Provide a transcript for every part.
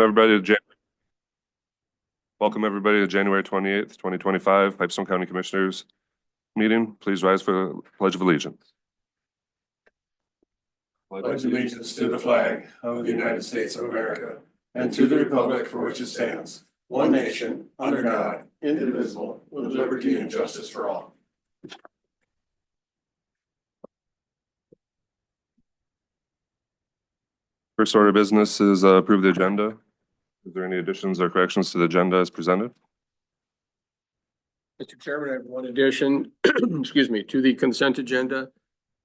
Everybody to Welcome everybody to January 28th, 2025 Pipestone County Commissioners meeting. Please rise for the Pledge of Allegiance. Pledge allegiance to the flag of the United States of America and to the republic for which it stands, one nation, under God, indivisible, with liberty and justice for all. First order of business is approve the agenda. Is there any additions or corrections to the agenda as presented? Mr. Chairman, I have one addition, excuse me, to the consent agenda.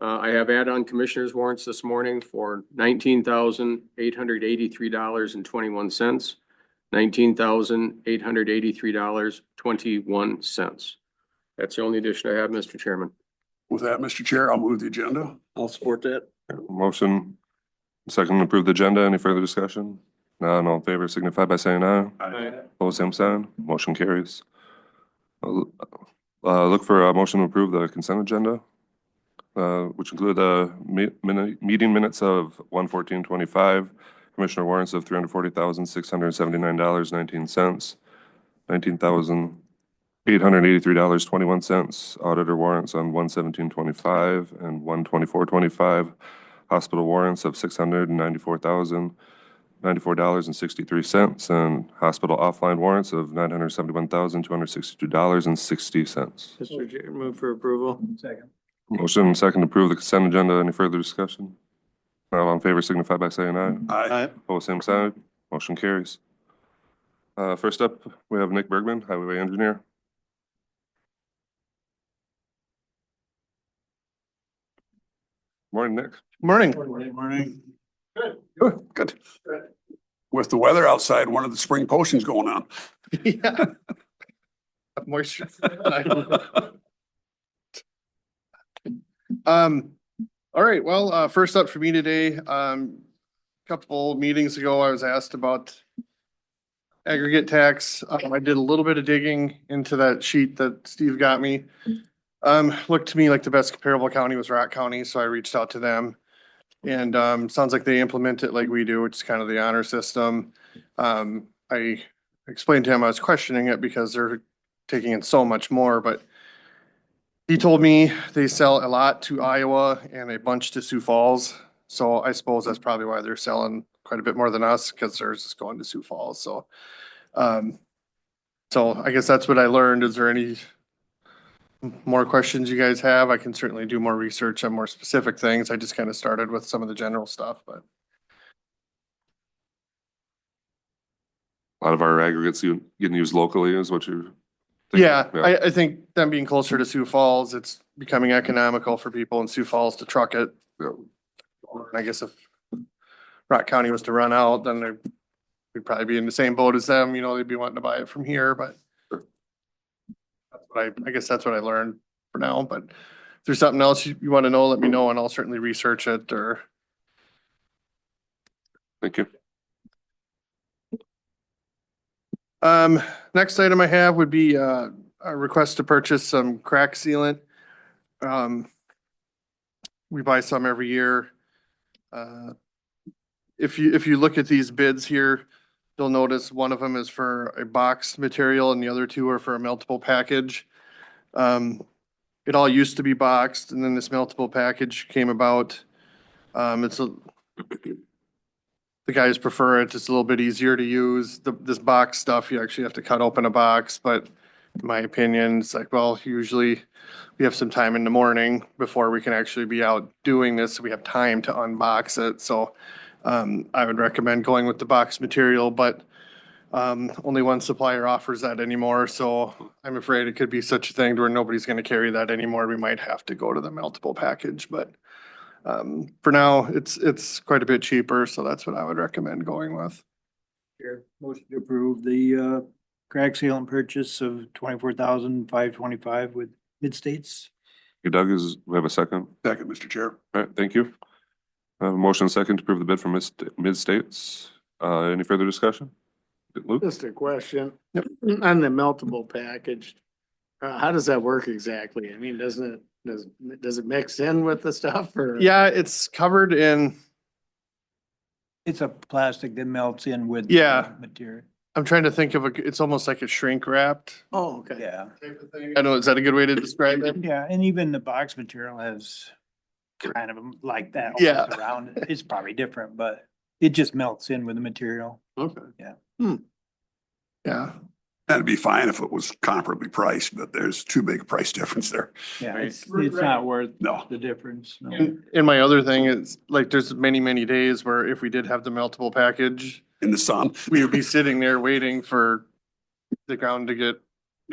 I have add-on commissioners warrants this morning for $19,883.21, $19,883.21. That's the only addition I have, Mr. Chairman. With that, Mr. Chair, I'll move the agenda. I'll support that. Motion second to approve the agenda. Any further discussion? None, all in favor signify by saying aye. Aye. Opposed, same sign. Motion carries. Look for a motion to approve the consent agenda, which include the meeting minutes of 1/14/25, commissioner warrants of $340,679.19, $19,883.21, auditor warrants on 1/17/25 and 1/24/25, hospital warrants of $694,094.63, and hospital offline warrants of $971,262.60. Mr. Chair, move for approval. Second. Motion second to approve the consent agenda. Any further discussion? All in favor signify by saying aye. Aye. Opposed, same side. Motion carries. First up, we have Nick Bergman, Highway Engineer. Morning, Nick. Morning. Morning. Good. With the weather outside, one of the spring potions going on. Yeah. Moisture. All right, well, first up for me today, couple meetings ago, I was asked about aggregate tax. I did a little bit of digging into that sheet that Steve got me. Looked to me like the best comparable county was Rock County, so I reached out to them. And sounds like they implement it like we do, which is kind of the honor system. I explained to him I was questioning it because they're taking in so much more, but he told me they sell a lot to Iowa and a bunch to Sioux Falls. So I suppose that's probably why they're selling quite a bit more than us, because theirs is going to Sioux Falls. So I guess that's what I learned. Is there any more questions you guys have? I can certainly do more research on more specific things. I just kind of started with some of the general stuff, but. A lot of our aggregates getting used locally is what you're thinking? Yeah, I think them being closer to Sioux Falls, it's becoming economical for people in Sioux Falls to truck it. Yeah. I guess if Rock County was to run out, then we'd probably be in the same boat as them, they'd be wanting to buy it from here, but. That's what I guess that's what I learned for now, but if there's something else you want to know, let me know and I'll certainly research it or. Thank you. Next item I have would be a request to purchase some crack sealant. We buy some every year. If you look at these bids here, you'll notice one of them is for a box material and the other two are for a meltable package. It all used to be boxed and then this meltable package came about. The guys prefer it. It's a little bit easier to use. This box stuff, you actually have to cut open a box, but in my opinion, it's like, well, usually we have some time in the morning before we can actually be out doing this. So we have time to unbox it. So I would recommend going with the box material, but only one supplier offers that anymore. So I'm afraid it could be such a thing to where nobody's going to carry that anymore. We might have to go to the meltable package, but for now, it's quite a bit cheaper, so that's what I would recommend going with. Chair, motion to approve the crack sealant purchase of 24,525 with Mid-States. Hey, Doug, we have a second? Second, Mr. Chair. All right, thank you. Motion second to approve the bid from Mid-States. Any further discussion? Luke? Just a question on the meltable package. How does that work exactly? I mean, does it mix in with the stuff or? Yeah, it's covered in It's a plastic that melts in with. Yeah. Material. I'm trying to think of it's almost like a shrink wrapped. Oh, okay. Yeah. Type of thing. I don't know, is that a good way to describe it? Yeah, and even the box material has kind of like that. almost Yeah. Around it. It's probably different, but it just melts in with the material. Okay. Yeah. That'd be fine if it was comparably priced, but there's too big a price difference there. Yeah, Right. it's not worth No. the difference. No. And my other thing is, like, there's many days where if we did have the meltable package, In the sun. we would be sitting there waiting for the ground to get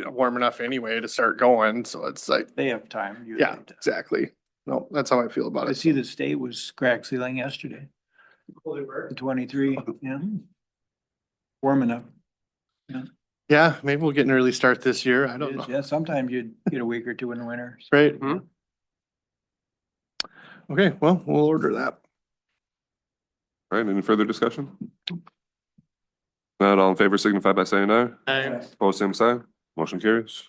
warm enough anyway to start going. So it's like, They have time. usually yeah, to- exactly. No, that's how I feel about I it. see the state was crack sealing yesterday. The 23, yeah. Warm enough. Yeah, maybe we'll get an early start this year. I don't know. Yeah, sometimes you'd get a week or two in the winter. Right. Hmm. Okay, well, we'll order that. All right, any further discussion? Not all in favor signify by saying aye. Opposed, same sign. Motion carries.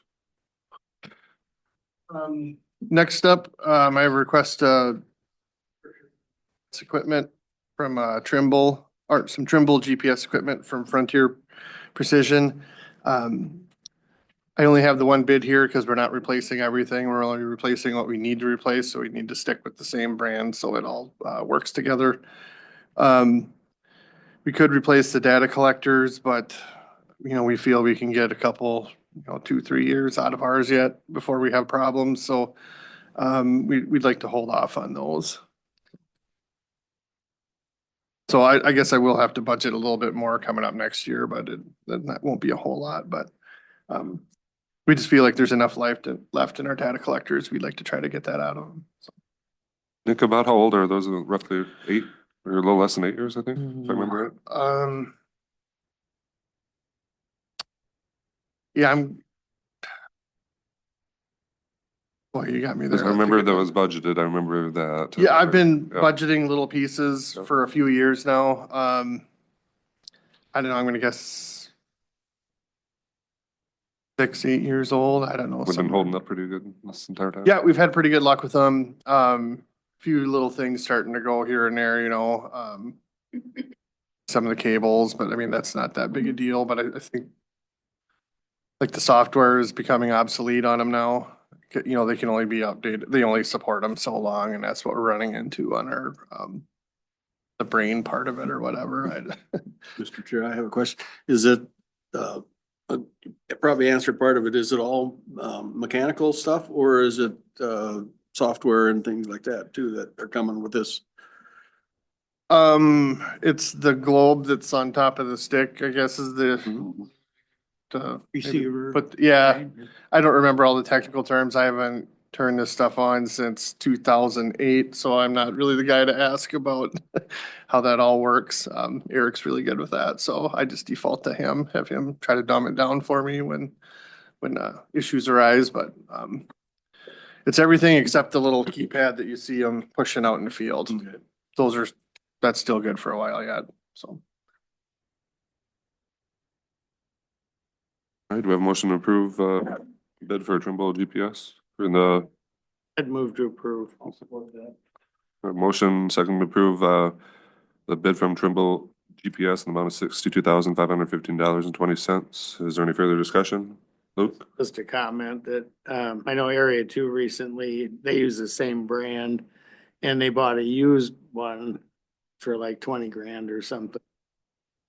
Next up, I request, it's equipment from, Trimble, or some Trimble GPS equipment from Frontier Precision. I only have the one bid here because we're not replacing everything. We're only replacing what we need to replace, so we need to stick with the same brand so it all, works together. We could replace the data collectors, but, we feel we can get a couple, 2-3 years out of ours yet before we have problems, so we'd like to hold off on those. So I guess I will have to budget a little bit more coming up next year, but that won't be a whole lot, but we just feel like there's enough left in our data collectors. We'd like to try to get that out of them. So, Nick, about how old are those? Roughly 8 or a little less than 8 years, I think, if I remember right. Yeah, well, you got me there. Because I remember that was budgeted. I remember that. Yeah, I've been Yeah. budgeting little pieces for a few years now. I don't know, I'm gonna guess 6-8 years old. I don't know. We've been somewhere. holding up pretty good this entire time. Yeah, we've had pretty good luck with them. Few little things starting to go here and there, some of the cables, but I mean, that's not that big a deal, but I think like the software is becoming obsolete on them now. They can only be updated. They only support them so long, and that's what we're running into on our, the brain part of it or whatever. Mr. Chair, I have a question. Is it, probably answered part of it, is it all mechanical stuff or is it software and things like that too that are coming with this? It's the globe that's on top of the stick, I guess is the Receiver. But yeah, right? I don't remember all the technical terms. I haven't turned this stuff on since 2008, so I'm not really the guy to ask about how that all works. Eric's really good with that, so I just default to him, have him try to dumb it down for me when issues arise, but it's everything except the little keypad that you see them pushing out in the field. That's still good for a while yet, so. All right, do we have a motion to approve, bid for a Trimble GPS in the, I'd move to approve. motion second to approve, the bid from Trimble GPS in the amount of $62,515.20. Is there any further discussion? Luke? Just a comment that, I know Area 2 recently, they use the same brand and they bought a used one for like 20 grand or something.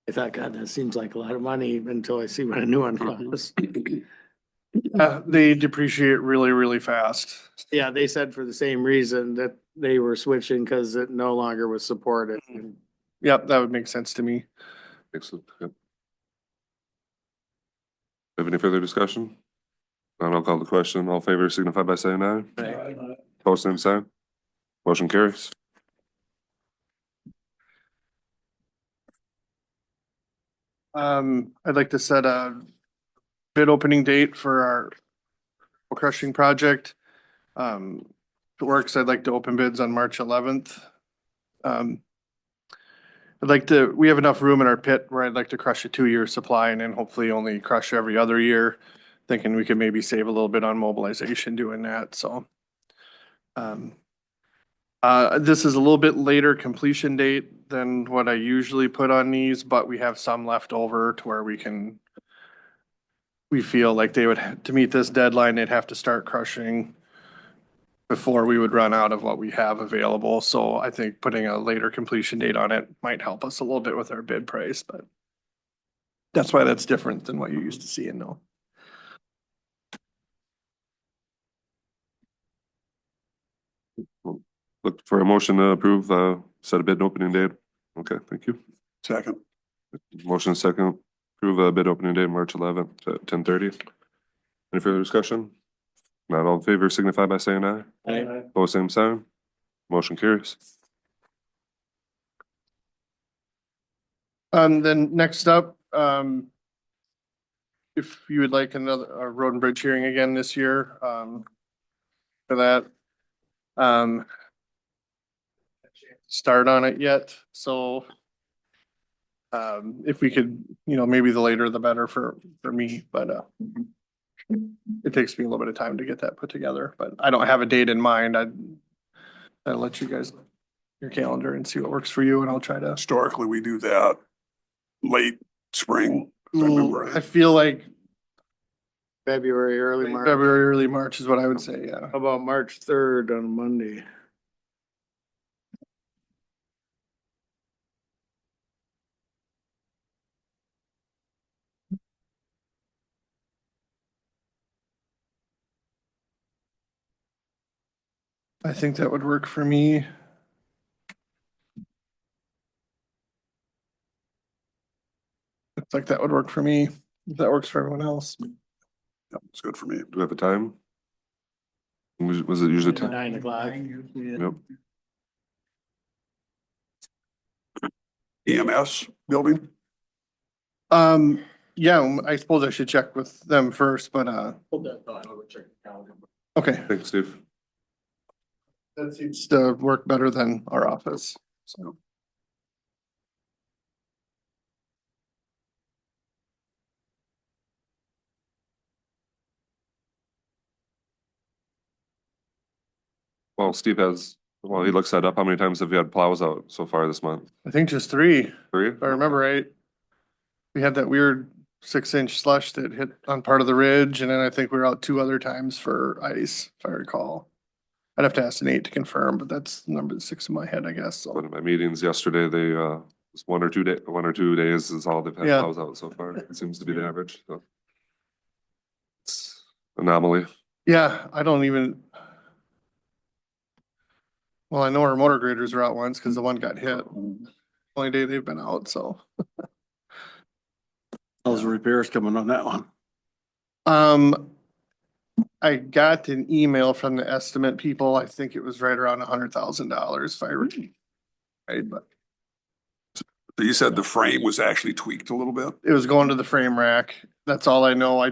I thought, God, that seems like a lot of money until I see what a new one costs. They depreciate really, really fast. Yeah, they said for the same reason that they were switching because it no longer was supported. Yep, that would make sense to me. Excellent. Yep. Have any further discussion? None, I'll call the question. All in favor signify by saying aye. Opposed, same sign. Motion carries. I'd like to set a bid opening date for our crushing project. If it works, I'd like to open bids on March 11th. We have enough room in our pit where I'd like to crush a 2-year supply and then hopefully only crush every other year. Thinking we could maybe save a little bit on mobilization doing that, so. This is a little bit later completion date than what I usually put on these, but we have some left over to where we feel like they would, to meet this deadline, they'd have to start crushing before we would run out of what we have available. So I think putting a later completion date on it might help us a little bit with our bid price, but that's why that's different than what you're used to seeing though. Look for a motion to approve, set a bid opening date. Okay, thank you. Second. Motion second, approve a bid opening date, March 11th at 10:30. Any further discussion? Not all in favor signify by saying aye. Aye. Pose same sign. Motion carries. Then next up, if you would like another, a road and bridge hearing again this year, for that. Start on it yet, so. If we could, maybe the later the better for me, but, it takes me a little bit of time to get that put together, but I don't have a date in mind. I'll let you guys your calendar and see what works for you and I'll try to. Historically, we do that late spring. if I remember I right. feel like February, early March. February, early March is what I would say, yeah. How about March 3rd on a Monday? I think that would work for me. Looks like that would work for me. If that works for everyone else. Yep, it's good for me. Do we have a time? Was it usually 10? 9 o'clock. Yep. EMS building? Yeah, I suppose I should check with them first, but, Hold that thought, I'll go check the calendar. okay. Thanks, Steve. That seems to work better than our office, so. Well, Steve well, he looks that up. How many times have you had plows out so far this month? I think just 3, 3? if I remember right. We had that weird 6-inch slush that hit on part of the ridge, and then I think we were out 2 other times for ice, if I recall. I'd have to ask Nate to confirm, but that's number 6 in my head, I guess, so. One of my meetings yesterday, they, was 1 or 2 days is all they've had Yeah. plows out so far. It seems to be the average, so. It's anomaly. Yeah, I don't even. Well, I know our motor graders were out once because the one got hit. Only day they've been out, so. How's the repairs coming on that one? I got an email from the estimate people. I think it was right around $100,000 if I read. Right, but So you said the frame was actually tweaked a little bit? it was going to the frame rack. That's all I know. I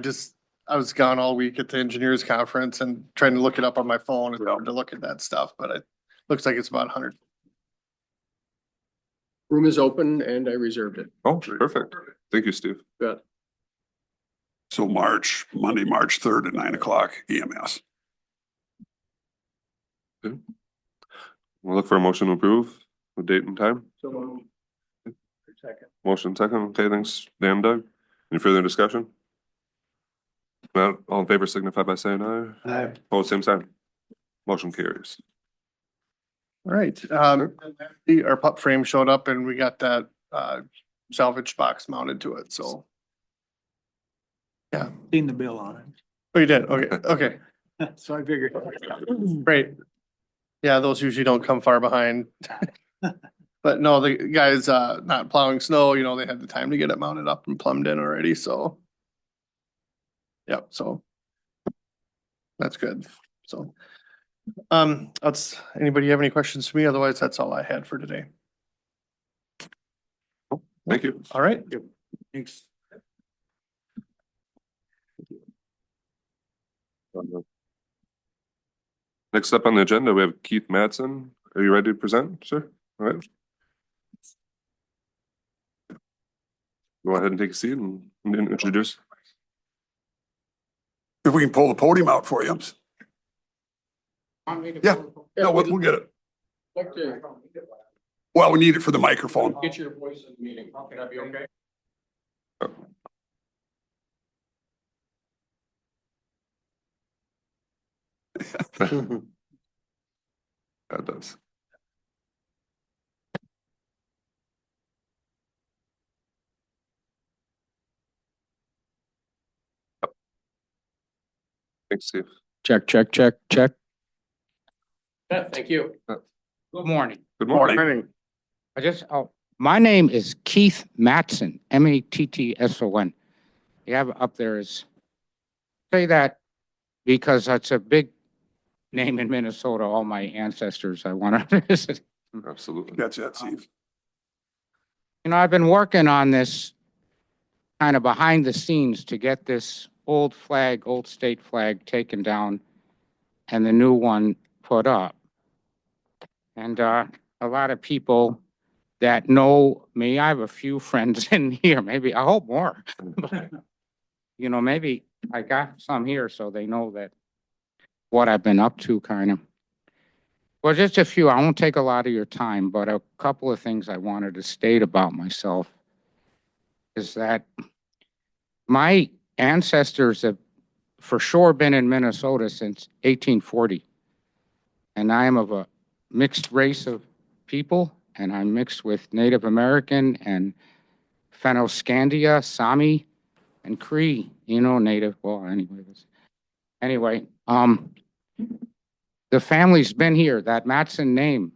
was gone all week at the engineers conference and trying to look it up on my phone. It's hard to look at that stuff, but it looks like it's about 100. Room is open and I reserved it. Oh, perfect. Thank you, Steve. Good. So Monday, March 3rd at 9 o'clock EMS. We'll look for a motion to approve the date and time. So. Second. Motion second. Okay, thanks, Dan, Doug. Any further discussion? Not all in favor signify by saying aye. Aye. Pose same sign. Motion carries. All right, our pup frame showed up and we got that salvage box mounted to it, so. Yeah, Seen the bill on oh, you did, okay, it. So I figured. great. Yeah, those usually don't come far behind. But no, the guys not plowing snow, they had the time to get it mounted up and plumbed in already, so. Yep, so. That's good, so. Anybody have any questions for me? Otherwise, that's all I had for today. Thank you. All right. Thanks. Next up on the agenda, we have Keith Madsen. Are you ready to present, sir? All right. Go ahead and take a seat and introduce. If we can pull the podium out for you. Yeah, no, we'll get it. Like to Well, we need it for the microphone. get your voice in the meeting. Can that be okay? That does. Thanks, Steve. Check, check, check, check. Yeah, thank you. Good morning. Good morning. Morning. My name is Keith Matson, Matson. You have it up there is, say that because that's a big name in Minnesota. All my ancestors I want to visit. Absolutely. That's it, Steve. You know, I've been working on this kind of behind the scenes to get this old flag, old state flag taken down and the new one put up. And a lot of people that know me, I have a few friends in here, maybe, I hope more. But, you know, maybe I got some here so they know that what I've been up to kind of. Well, just a few, I won't take a lot of your time, but a couple of things I wanted to state about myself is that my ancestors have for sure been in Minnesota since 1840. And I am of a mixed race of people, and I'm mixed with Native American and Fennoscandia, Sami, and Cree, you know, Native, well, anyway, the family's been here. That Matson name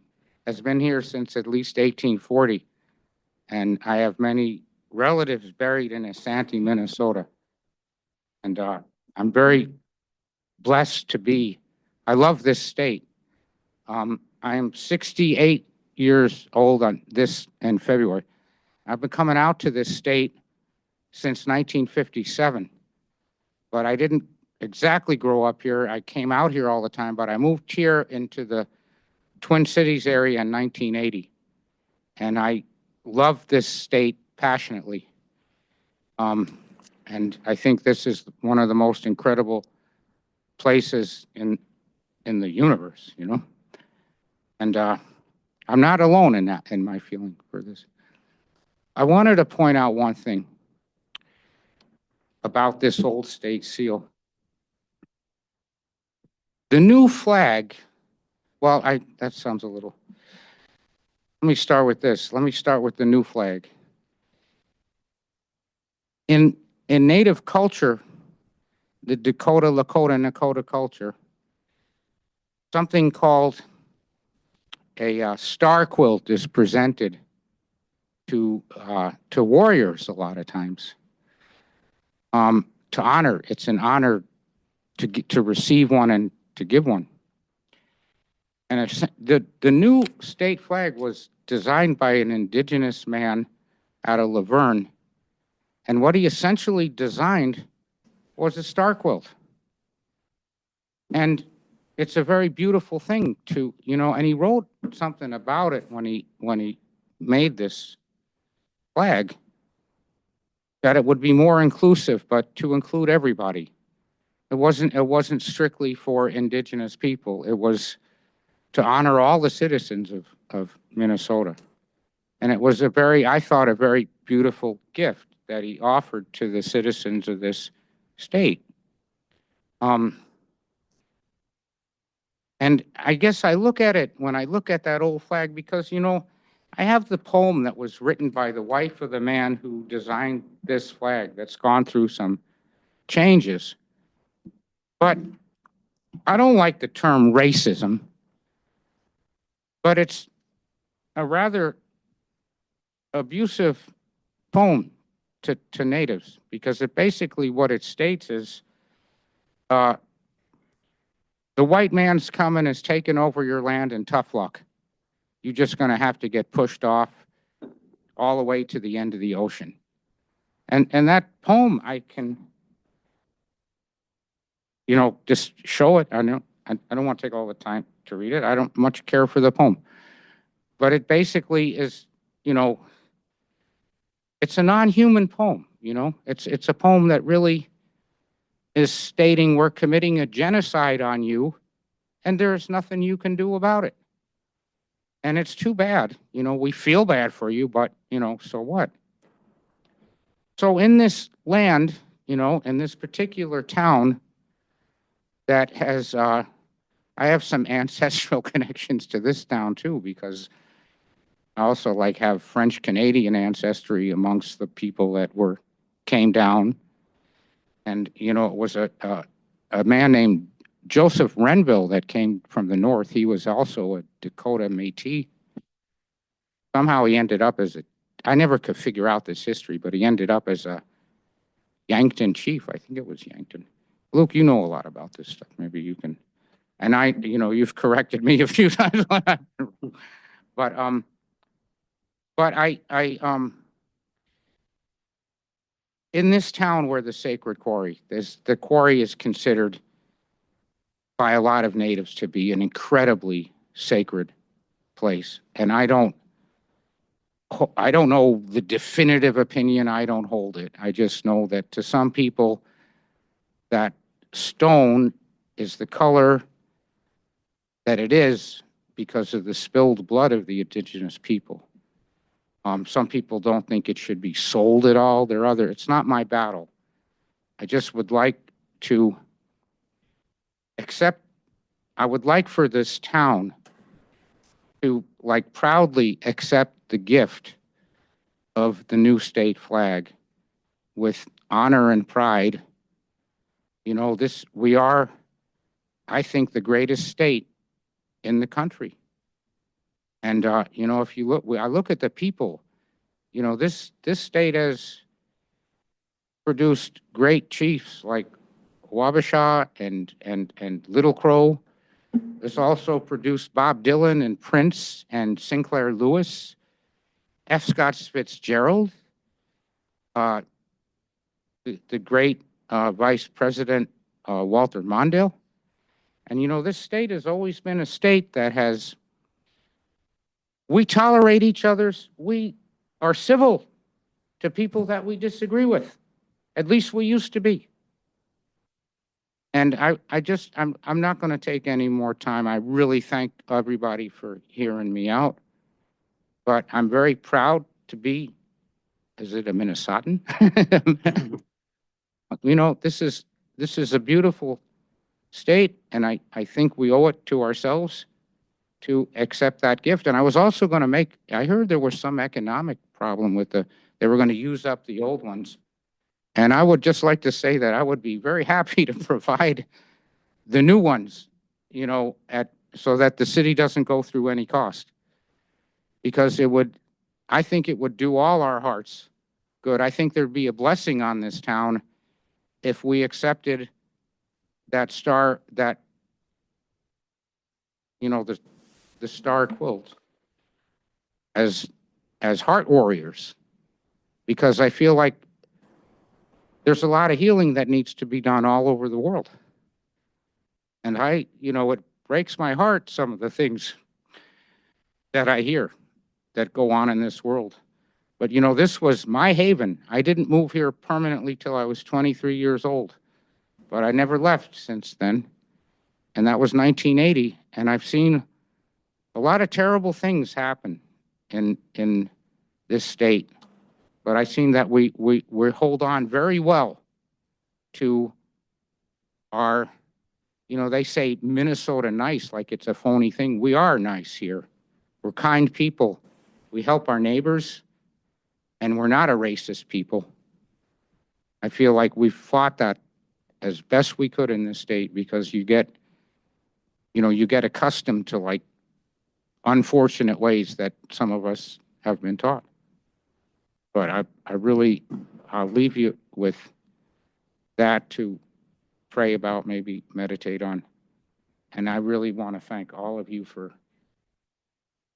has been here since at least 1840. And I have many relatives buried in Asante, Minnesota. And I'm very blessed to be, I love this state. I am 68 years old on this in February. I've been coming out to this state since 1957, but I didn't exactly grow up here. I came out here all the time, but I moved here into the Twin Cities area in 1980, and I love this state passionately. And I think this is one of the most incredible places in the universe, you know? And I'm not alone in that, in my feeling for this. I wanted to point out one thing about this old state seal. The new flag, well, that sounds a little, let me start with this. Let me start with the new flag. In Native culture, the Dakota, Lakota, Nakota culture, something called a star quilt is presented to warriors a lot of times. To honor, it's an honor to receive one and to give one. And the new state flag was designed by an indigenous man out of Laverne. And what he essentially designed was a star quilt. And it's a very beautiful thing to, you know, and he wrote something about it when he made this flag, that it would be more inclusive, but to include everybody. It wasn't strictly for indigenous people. It was to honor all the citizens of Minnesota. And it was I thought, a very beautiful gift that he offered to the citizens of this state. And I guess I look at it, when I look at that old flag, because, you know, I have the poem that was written by the wife of the man who designed this flag that's gone through some changes. But I don't like the term racism, but it's a rather abusive poem to natives, because it basically, what it states is, the white man's coming, is taking over your land, and tough luck. You're just going to have to get pushed off all the way to the end of the ocean. And that poem, I can, you know, just show it. I don't want to take all the time to read it. I don't much care for the poem. But it basically is, you know, it's a non-human poem, you know. It's a poem that really is stating we're committing a genocide on you, and there's nothing you can do about it. And it's too bad, we feel bad for you, but, so what? So in this land, in this particular town that has, I have some ancestral connections to this town too, because I also have French Canadian ancestry amongst the people that came down. And, it was a man named Joseph Renville that came from the north. He was also a Dakota Métis. Somehow he ended up I never could figure out this history, but he ended up as a Yankton chief. I think it was Yankton. Luke, you know a lot about this stuff. Maybe you can, and you've corrected me a few times. But in this town where the sacred quarry, the quarry is considered by a lot of natives to be an incredibly sacred place. And I don't know the definitive opinion. I don't hold it. I just know that to some people, that stone is the color that it is because of the spilled blood of the indigenous people. Some people don't think it should be sold at all. It's not my battle. I just would like to I would like for this town to proudly accept the gift of the new state flag with honor and pride. We are, I think, the greatest state in the country. And, if you look, I look at the people, this state has produced great chiefs like Wabasha and Little Crow. It's also produced Bob Dylan and Prince and Sinclair Lewis, F. Scott Fitzgerald, the great Vice President Walter Mondale. And, this state has always been a state that we tolerate each other's, we are civil to people that we disagree with. At least we used to be. And I'm not going to take any more time. I really thank everybody for hearing me out. But I'm very proud to be, is it a Minnesotan? This is a beautiful state, and I think we owe it to ourselves to accept that gift. And I was also going to I heard there was some economic problem with they were going to use up the old ones. And I would just like to say that I would be very happy to provide the new ones, so that the city doesn't go through any cost. Because I think it would do all our hearts good. I think there'd be a blessing on this town if we accepted that star, the star quilt as heart warriors. Because I feel like there's a lot of healing that needs to be done all over the world. And it breaks my heart, some of the things that I hear that go on in this world. But, this was my haven. I didn't move here permanently till I was 23 years old. But I never left since then. And that was 1980. And I've seen a lot of terrible things happen in this state. But I've seen that we hold on very well to our, they say Minnesota nice like it's a phony thing. We are nice here. We're kind people. We help our neighbors, and we're not a racist people. I feel like we've fought that as best we could in this state, because you get accustomed to unfortunate ways that some of us have been taught. But I'll leave you with that to pray about, maybe meditate on. And I really want to thank all of you for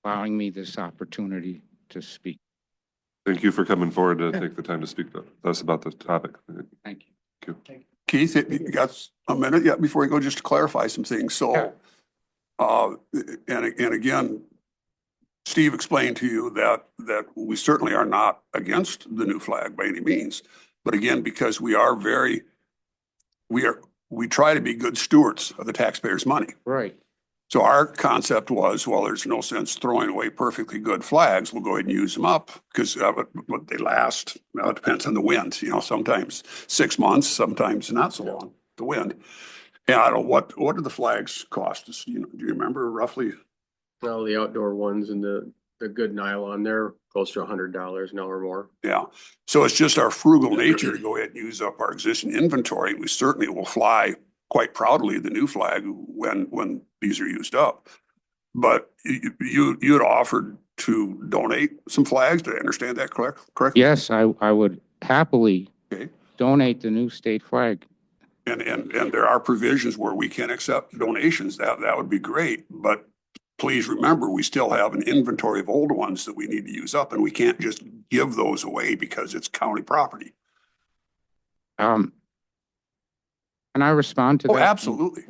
allowing me this opportunity to speak. Thank you for coming forward to take the time to speak to us about the topic. Thank you. Keith, you got a minute yet before we go, just to clarify some things. So, and again, Steve explained to you that we certainly are not against the new flag by any means. But again, because we try to be good stewards of the taxpayers' money. Right. So our concept was, well, there's no sense throwing away perfectly good flags. We'll go ahead and use them up because but they last. Well, it depends on the wind. You know, sometimes 6 months, sometimes not so long. The wind. And I don't know what do the flags cost us? You know, do you remember roughly? Well, the outdoor ones and the good nylon, they're close to $100 now or more. Yeah. So it's just our frugal nature to go ahead and use up our existing inventory. We certainly will fly quite proudly the new flag when these are used up. But you had offered to donate some flags. Did I understand that correctly? Yes, I would happily Okay. donate the new state flag. And there are provisions where we can accept donations. That would be great. But please remember, we still have an inventory of old ones that we need to use up, and we can't just give those away because it's county property. Can I respond to Oh, that? absolutely.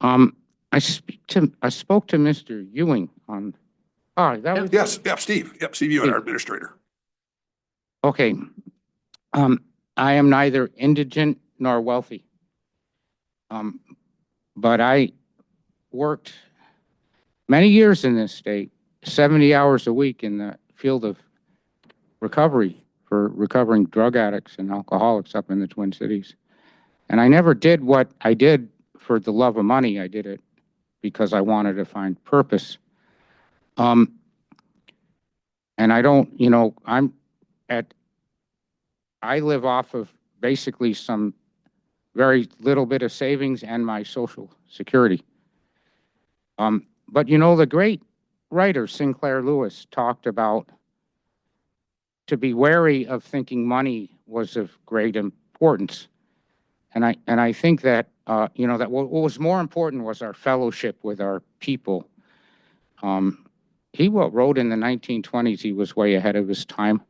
I spoke to Mr. Ewing on, that was. Yes, yep, Steve. Yep, Steve, you and our administrator. Okay. I am neither indigent nor wealthy. But I worked many years in this state, 70 hours a week in the field of recovery for recovering drug addicts and alcoholics up in the Twin Cities. And I never did what I did for the love of money. I did it because I wanted to find purpose. And I don't, you know, I live off of basically some very little bit of savings and my Social Security. But you know, the great writer Sinclair Lewis talked about to be wary of thinking money was of great importance. And I think that, you know, that what was more important was our fellowship with our people. He wrote in the 1920s, he was way ahead of his time.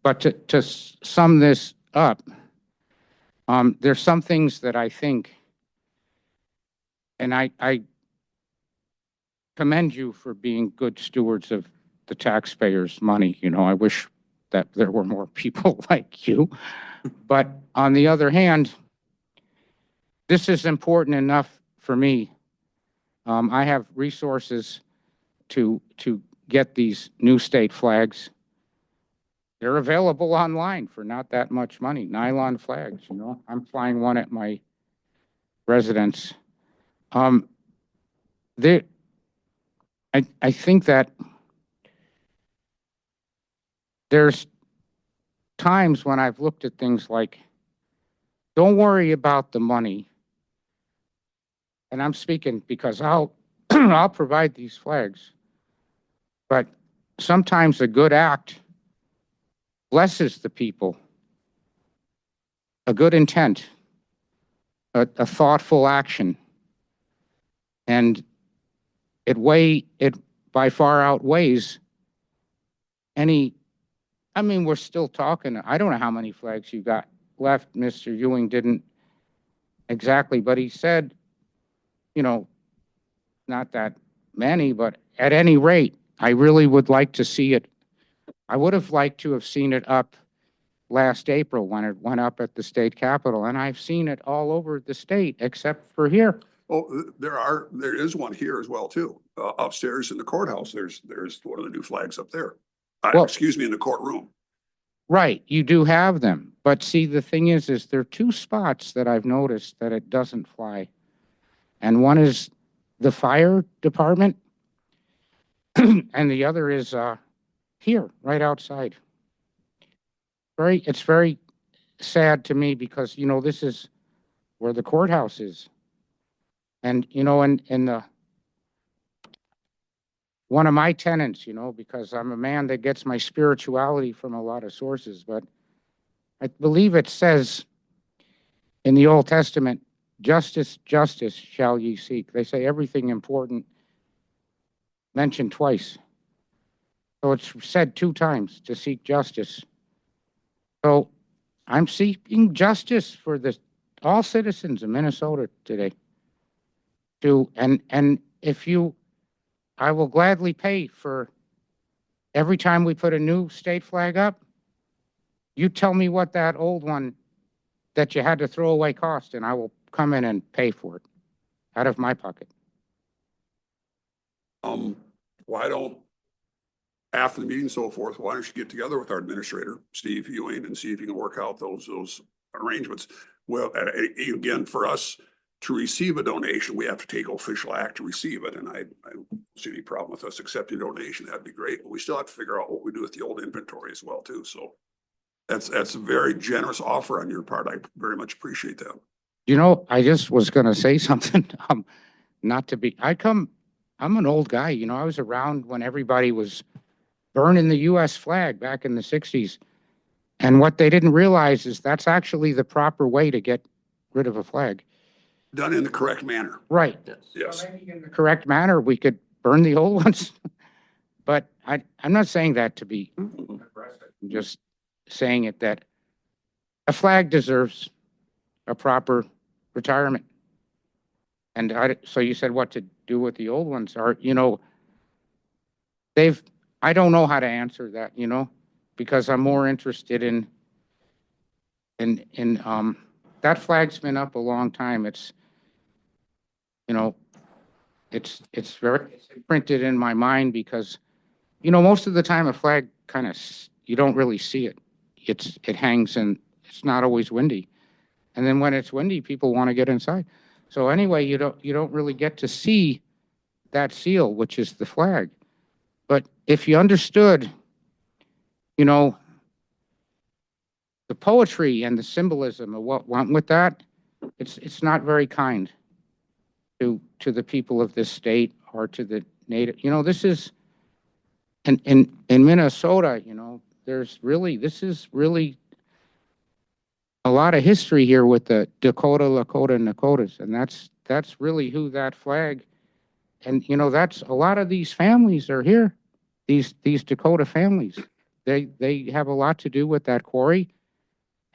But to sum this up, there's some things that I think, and I commend you for being good stewards of the taxpayers' money. You know, I wish that there were more people like you. But on the other hand, this is important enough for me. I have resources to get these new state flags. They're available online for not that much money. Nylon flags, you know. I'm flying one at my residence. I think that there's times when I've looked at things like, don't worry about the money. And I'm speaking because I'll I'll provide these flags. But sometimes a good act blesses the people. A good intent, a thoughtful action. And it by far outweighs any, I mean, we're still talking. I don't know how many flags you got left. Mr. Ewing didn't exactly, but he said, you know, not that many, but at any rate, I really would like to see it. I would have liked to have seen it up last April when it went up at the state capitol, and I've seen it all over the state except for here. Oh, there is one here as well too. Upstairs in the courthouse, there's one of the new flags up there. Well- Excuse me, in the courtroom. Right, you do have them. But see, the thing is there are two spots that I've noticed that it doesn't fly. And one is the fire department, and the other is here, right outside. It's very sad to me because, you know, this is where the courthouse is. And, you know, in the one of my tenets, you know, because I'm a man that gets my spirituality from a lot of sources, but I believe it says in the Old Testament, justice, justice shall ye seek. They say everything important mentioned twice. So it's said 2 times to seek justice. So I'm seeking justice for all citizens of Minnesota today. And if you, I will gladly pay for every time we put a new state flag up. You tell me what that old one that you had to throw away cost, and I will come in and pay for it. out of my pocket. Why don't, after the meeting and so forth, why don't you get together with our administrator, Steve Ewing, and see if you can work out those arrangements? Well, again, for us to receive a donation, we have to take official act to receive it, and I don't see any problem with us accepting a donation. That'd be great, but we still have to figure out what we do with the old inventory as well, too. So that's a very generous offer on your part. I very much appreciate that. You know, I just was gonna say something, not to be, I'm an old guy, you know, I was around when everybody was burning the US flag back in the 60s. And what they didn't realize is that's actually the proper way to get rid of a flag. Done in the correct manner. Right. Yes. So maybe in the correct manner, we could burn the old ones. But I'm not saying that to be aggressive. I'm just saying it that a flag deserves a proper retirement. And so you said what to do with the old ones are, you know, I don't know how to answer that, you know, because I'm more interested in that flag's been up a long time. It's, you know, it's printed in my mind because, you know, most of the time a flag kind of, you don't really see it. It hangs and it's not always windy. And then when it's windy, people want to get inside. So anyway, you don't really get to see that seal, which is the flag. But if you understood, you know, the poetry and the symbolism of what went with that, it's not very kind to the people of this state or to the native. You know, this is in Minnesota, you know, this is really a lot of history here with the Dakota, Lakota, and Nakotas. And that's really who that flag, and, you know, that's a lot of these families are here, these Dakota families. They have a lot to do with that quarry.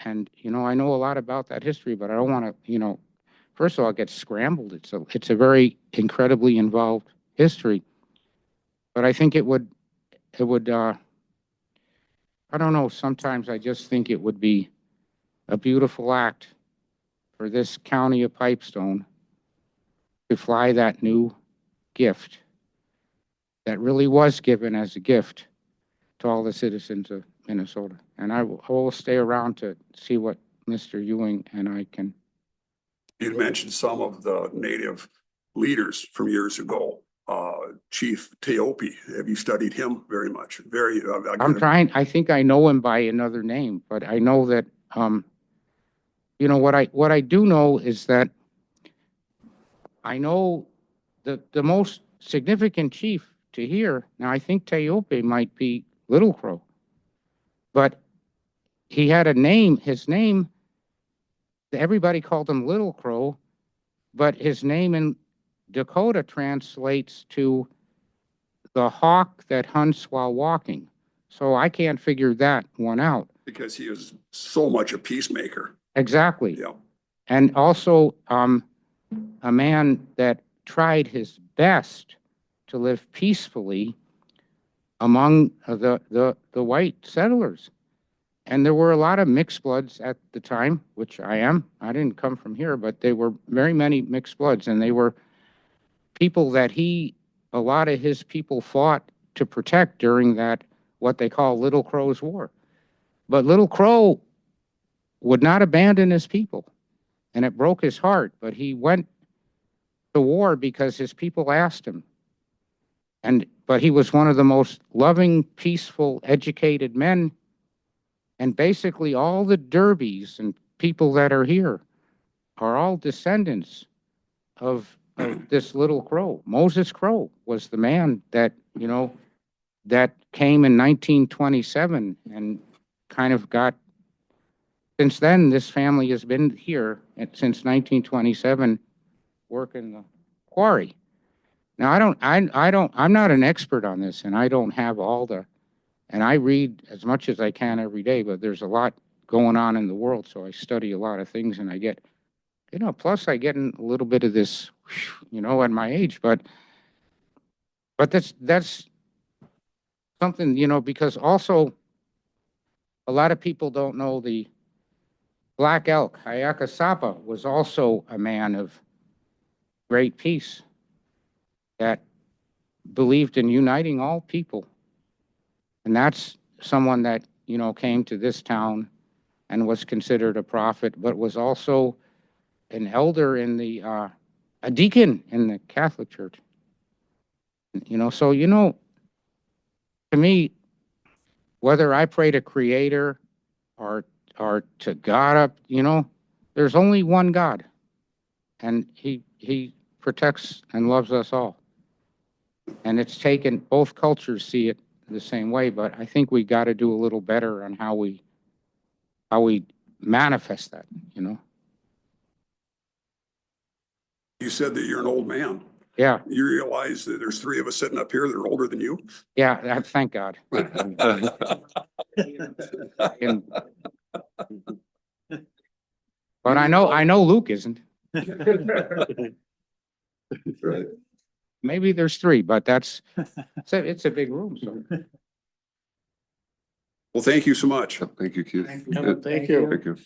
And, you know, I know a lot about that history, but I don't want to, you know, first of all, it gets scrambled. It's a very incredibly involved history. But I think it would, I don't know, sometimes I just think it would be a beautiful act for this county of Pipestone to fly that new gift that really was given as a gift to all the citizens of Minnesota. And I will stay around to see what Mr. Ewing and I can. You mentioned some of the native leaders from years ago. Chief Teope, have you studied him very much? I'm trying, I think I know him by another name, but I know that, you know, what I do know is that I know the most significant chief to hear. Now, I think Teope might be Little Crow, but he had a name, his name, everybody called him Little Crow, but his name in Dakota translates to the hawk that hunts while walking. So I can't figure that one out. Because he is so much a peacemaker. Exactly. Yeah. And also a man that tried his best to live peacefully among the white settlers. And there were a lot of mixed bloods at the time, which I am. I didn't come from here, but there were very many mixed bloods, and they were people that a lot of his people fought to protect during that, what they call Little Crow's War. But Little Crow would not abandon his people, and it broke his heart, but he went to war because his people asked him. But he was one of the most loving, peaceful, educated men. And basically all the Derbies and people that are here are all descendants of this Little Crow. Moses Crow was the man that, you know, that came in 1927 and kind of got, since then, this family has been here since 1927 working the quarry. Now, I'm not an expert on this, and I don't have all the, and I read as much as I can every day, but there's a lot going on in the world, so I study a lot of things, and I get, you know, plus I get in a little bit of this, you know, at my age, but that's something, you know, because also a lot of people don't know the Black Elk. Hayaka Sapa was also a man of great peace that believed in uniting all people. And that's someone that, you know, came to this town and was considered a prophet, but was also an elder in the, a deacon in the Catholic Church. You know, so, you know, to me, whether I pray to Creator or to God up, you know, there's only one God, and He protects and loves us all. And it's taken, both cultures see it the same way, but I think we got to do a little better on how we manifest that, you know? You said that you're an old man. Yeah, You realize that there's three of us sitting up here that are older than you? yeah, thank God. And- But I know Luke isn't. Right. Maybe there's three, but it's a big room, so. Well, thank you so much. Thank you, Keith. Thank you. Thank you.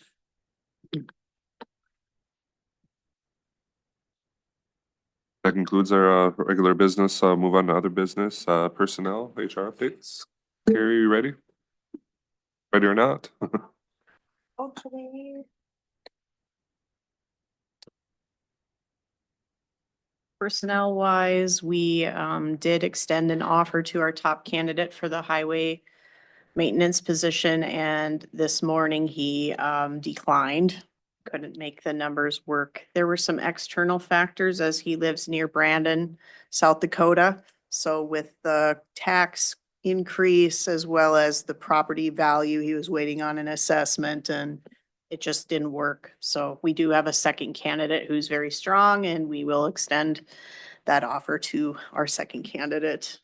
That concludes our regular business. Move on to other business, personnel, HR updates. Carrie, you ready? Ready or not? Okay. Personnel wise, we did extend an offer to our top candidate for the highway maintenance position, and this morning he declined. Couldn't make the numbers work. There were some external factors as he lives near Brandon, South Dakota. So with the tax increase as well as the property value, he was waiting on an assessment and it just didn't work. So we do have a second candidate who's very strong, and we will extend that offer to our second candidate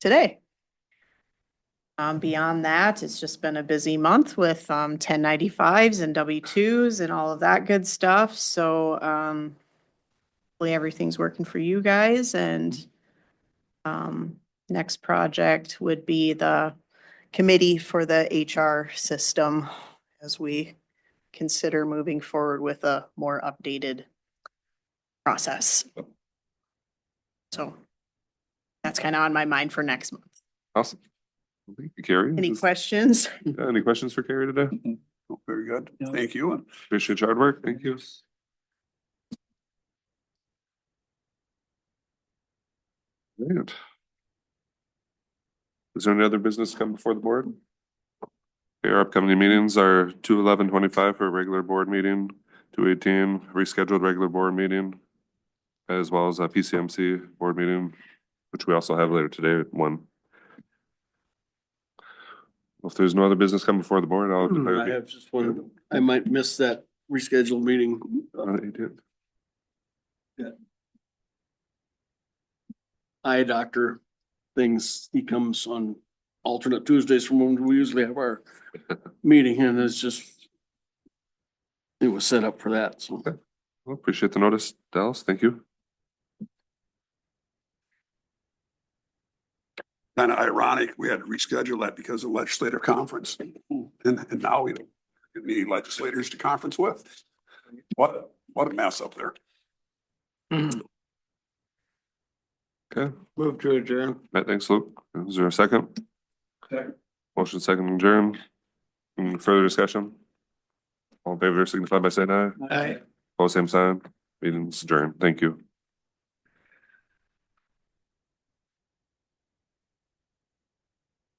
today. Beyond that, it's just been a busy month with 1095s and W-2s and all of that good stuff. So hopefully everything's working for you guys. And next project would be the committee for the HR system as we consider moving forward with a more updated process. So that's kind of on my mind for next month. Awesome. Thank you, Carrie. Any questions? Any questions for Carrie today? Oh, very good. Yeah. Thank you. Appreciate your hard work. Thank you. Right. Is there any other business come before the board? Okay, our upcoming meetings are 2/11/25 for a regular board meeting, 2/18 rescheduled regular board meeting, as well as a PCMC board meeting, which we also have later today at 1. If there's no other business come before the board, I'll declare I the have just one, I might miss that rescheduled meeting. on the 18th. Eye doctor things, he comes on alternate Tuesdays from when we usually have our meeting, and it's just, it was set up for that, so. Well, appreciate the notice, Dallas. Thank you. Kind of ironic, we had to reschedule that because of legislative conference. And now we don't need legislators to conference with. What a mess up there. Okay. Move to adjourn. Matt, thanks, Luke. Is there a second? Second. Motion second adjourn. Any further discussion? All in favor signify by saying aye. Aye. All same sign. Meeting's adjourned. Thank you.